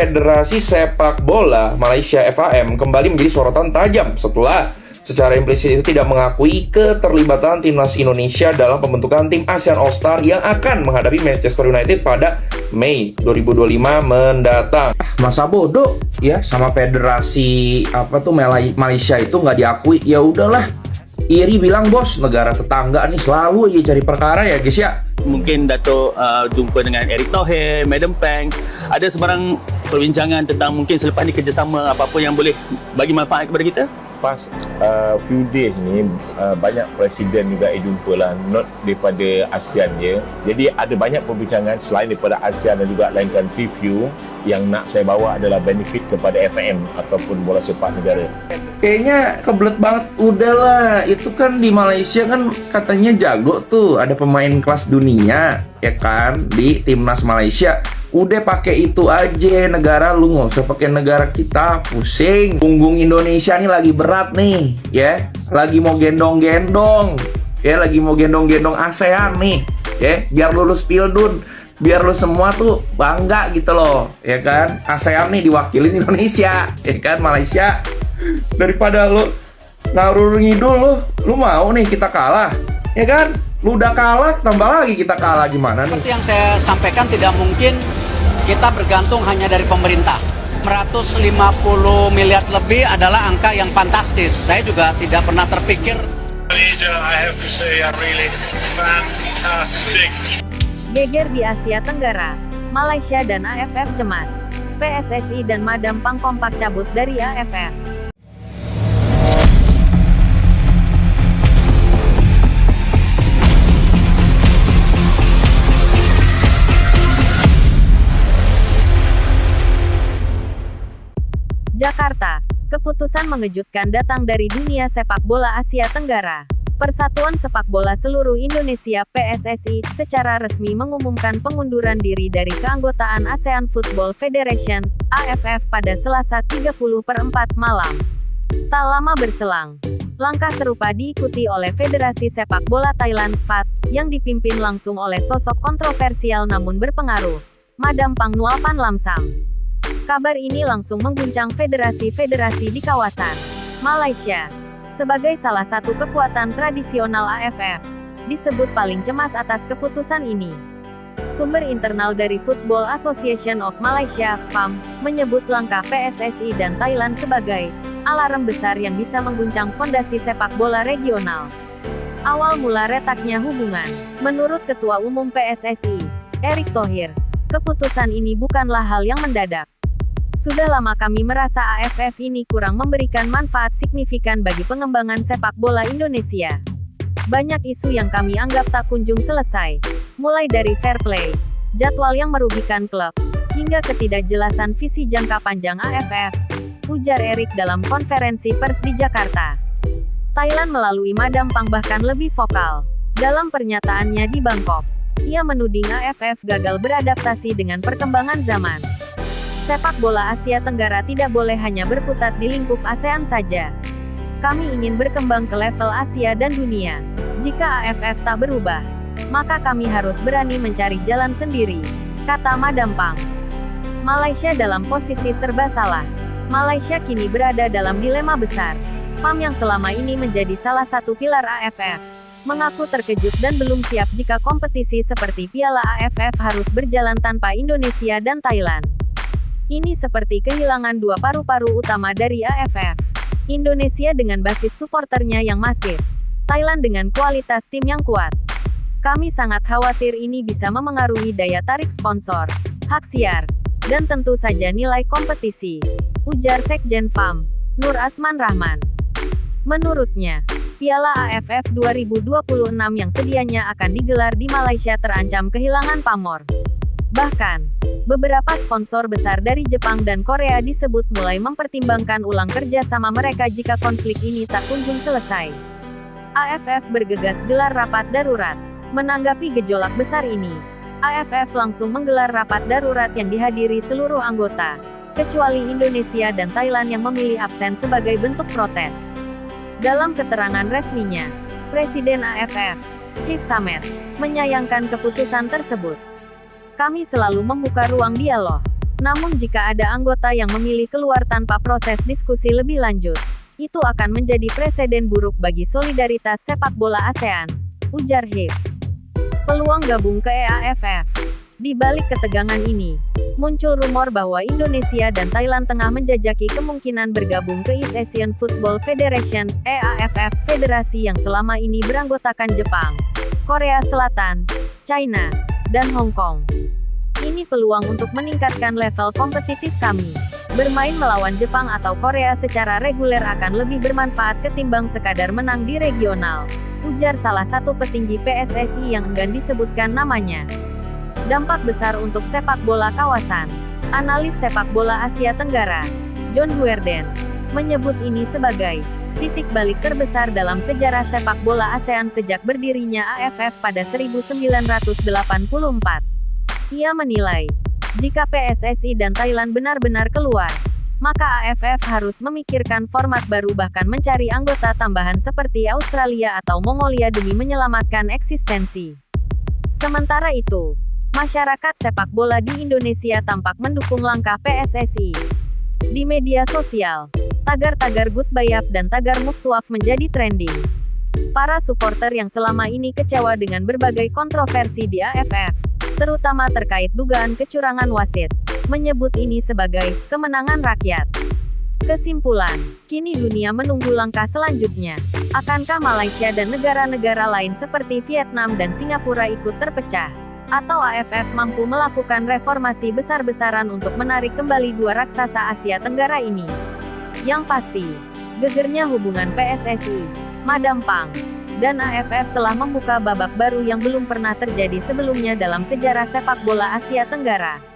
Federasi Sepak Bola Malaysia (FAM) kembali menjadi sorotan tajam setelah secara implisit itu tidak mengakui keterlibatan timnas Indonesia dalam pembentukan tim ASEAN All-Star yang akan menghadapi Manchester United pada Mei 2025 mendatang. Masa bodoh ya sama federasi Malaysia itu nggak diakui, ya udahlah. Iri bilang bos, negara tetangga nih selalu aja cari perkara ya guys ya. Mungkin Dato' jumpa dengan Erick Thohir, Madam Pang, ada sebarang perbincangan tentang mungkin selepas ni kerjasama apa-apa yang boleh bagi manfaat kepada kita? Pas few days ni banyak presiden juga jumpa lah, not daripada ASEAN je. Jadi ada banyak perbincangan selain daripada ASEAN dan juga lain country view. Yang nak saya bawa adalah benefit kepada FAM ataupun bola sepak negara. Kayaknya kebelet banget. Udahlah, itu kan di Malaysia kan katanya jago tuh, ada pemain kelas dunia ya kan di timnas Malaysia. Udah pakai itu aja negara lu, nggak usah pakai negara kita, pusing. Punggung Indonesia nih lagi berat nih ya, lagi mau gendong-gendong ya, lagi mau gendong-gendong ASEAN nih ya, biar lulus Pildun, biar lu semua tuh bangga gitu loh ya kan, ASEAN nih diwakilin Indonesia ya kan. Malaysia daripada lu ngarur ngidul, lu mau nih kita kalah ya kan. Lu udah kalah, tambah lagi kita kalah, gimana nih? Seperti yang saya sampaikan, tidak mungkin kita bergantung hanya dari pemerintah. 150 miliar lebih adalah angka yang fantastis. Saya juga tidak pernah terpikir. Indonesia, I have to say, are really fantastic. Geger di Asia Tenggara, Malaysia dan AFF cemas. PSSI dan Madam Pang kompak cabut dari AFF. Jakarta, keputusan mengejutkan datang dari dunia sepak bola Asia Tenggara. Persatuan Sepak Bola Seluruh Indonesia (PSSI) secara resmi mengumumkan pengunduran diri dari keanggotaan ASEAN Football Federation (AFF) pada Selasa 30/4 malam. Tak lama berselang, langkah serupa diikuti oleh Federasi Sepak Bola Thailand (FAT) yang dipimpin langsung oleh sosok kontroversial namun berpengaruh, Madam Pang Nualpan Lamsam. Kabar ini langsung mengguncang federasi-federasi di kawasan Malaysia. Sebagai salah satu kekuatan tradisional AFF, disebut paling cemas atas keputusan ini. Sumber internal dari Football Association of Malaysia (FAM) menyebut langkah PSSI dan Thailand sebagai alarm besar yang bisa mengguncang fondasi sepak bola regional. Awal mula retaknya hubungan, menurut Ketua Umum PSSI, Erick Thohir, keputusan ini bukanlah hal yang mendadak. Sudah lama kami merasa AFF ini kurang memberikan manfaat signifikan bagi pengembangan sepak bola Indonesia. Banyak isu yang kami anggap tak kunjung selesai, mulai dari fair play, jadwal yang merugikan klub, hingga ketidakjelasan visi jangka panjang AFF, ujar Erick dalam konferensi pers di Jakarta. Thailand melalui Madam Pang bahkan lebih vokal. Dalam pernyataannya di Bangkok, ia menuding AFF gagal beradaptasi dengan perkembangan zaman. Sepak bola Asia Tenggara tidak boleh hanya berkutat di lingkup ASEAN saja. Kami ingin berkembang ke level Asia dan dunia. Jika AFF tak berubah, maka kami harus berani mencari jalan sendiri, kata Madam Pang. Malaysia dalam posisi serba salah. Malaysia kini berada dalam dilema besar. PAM yang selama ini menjadi salah satu pilar AFF, mengaku terkejut dan belum siap jika kompetisi seperti Piala AFF harus berjalan tanpa Indonesia dan Thailand. Ini seperti kehilangan dua paru-paru utama dari AFF. Indonesia dengan basis suporternya yang masif, Thailand dengan kualitas tim yang kuat. Kami sangat khawatir ini bisa memengaruhi daya tarik sponsor, hak siar, dan tentu saja nilai kompetisi, ujar Sekjen FAM, Nur Asman Rahman. Menurutnya, Piala AFF 2026 yang sedianya akan digelar di Malaysia terancam kehilangan pamor. Bahkan, beberapa sponsor besar dari Jepang dan Korea disebut mulai mempertimbangkan ulang kerjasama mereka jika konflik ini tak kunjung selesai. AFF bergegas gelar rapat darurat. Menanggapi gejolak besar ini, AFF langsung menggelar rapat darurat yang dihadiri seluruh anggota, kecuali Indonesia dan Thailand yang memilih absen sebagai bentuk protes. Dalam keterangan resminya, Presiden AFF, Chief Samet, menyayangkan keputusan tersebut. Kami selalu membuka ruang dialog. Namun jika ada anggota yang memilih keluar tanpa proses diskusi lebih lanjut, itu akan menjadi presiden buruk bagi solidaritas sepak bola ASEAN, ujar Hiv. Peluang gabung ke EAFF. Di balik ketegangan ini, muncul rumor bahwa Indonesia dan Thailand tengah menjajaki kemungkinan bergabung ke East Asian Football Federation, EAFF, federasi yang selama ini beranggotakan Jepang, Korea Selatan, China, dan Hong Kong. Ini peluang untuk meningkatkan level kompetitif kami. Bermain melawan Jepang atau Korea secara reguler akan lebih bermanfaat ketimbang sekadar menang di regional, ujar salah satu petinggi PSSI yang enggan disebutkan namanya. Dampak besar untuk sepak bola kawasan. Analis sepak bola Asia Tenggara, John Duerden, menyebut ini sebagai titik balik terbesar dalam sejarah sepak bola ASEAN sejak berdirinya AFF pada 1984. Ia menilai, jika PSSI dan Thailand benar-benar keluar, maka AFF harus memikirkan format baru bahkan mencari anggota tambahan seperti Australia atau Mongolia demi menyelamatkan eksistensi. Sementara itu, masyarakat sepak bola di Indonesia tampak mendukung langkah PSSI. Di media sosial, tagar-tagar Goodbayaf dan tagar Muftuaf menjadi trending. Para supporter yang selama ini kecewa dengan berbagai kontroversi di AFF, terutama terkait dugaan kecurangan wasit, menyebut ini sebagai kemenangan rakyat. Kesimpulan, kini dunia menunggu langkah selanjutnya. Akankah Malaysia dan negara-negara lain seperti Vietnam dan Singapura ikut terpecah? Atau AFF mampu melakukan reformasi besar-besaran untuk menarik kembali dua raksasa Asia Tenggara ini? Yang pasti, gegernya hubungan PSSI, Madam Pang, dan AFF telah membuka babak baru yang belum pernah terjadi sebelumnya dalam sejarah sepak bola Asia Tenggara.